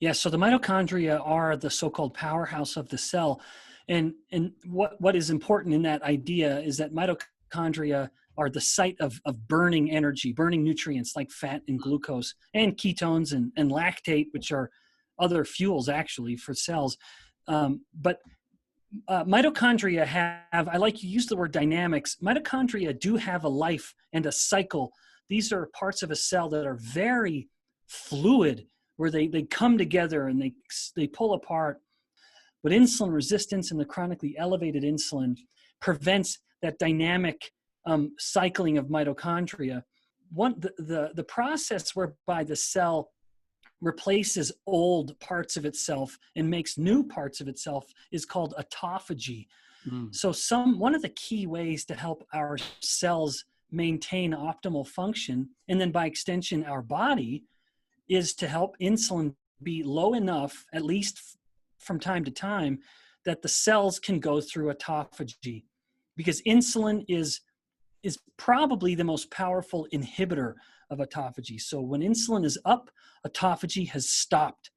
Yeah, so the mitochondria are the so-called powerhouse of the cell. And what is important in that idea is that mitochondria are the site of burning energy, burning nutrients like fat and glucose and ketones and lactate, which are other fuels actually for cells. But mitochondria have, I like you use the word dynamics. Mitochondria do have a life and a cycle. These are parts of a cell that are very fluid, where they come together and they pull apart. But insulin resistance and the chronically elevated insulin prevents that dynamic cycling of mitochondria. The process whereby the cell replaces old parts of itself and makes new parts of itself is called autophagy. So one of the key ways to help our cells maintain optimal function, and then by extension our body, is to help insulin be low enough, at least from time to time, that the cells can go through autophagy. Because insulin is probably the most powerful inhibitor of autophagy. So when insulin is up, autophagy has stopped.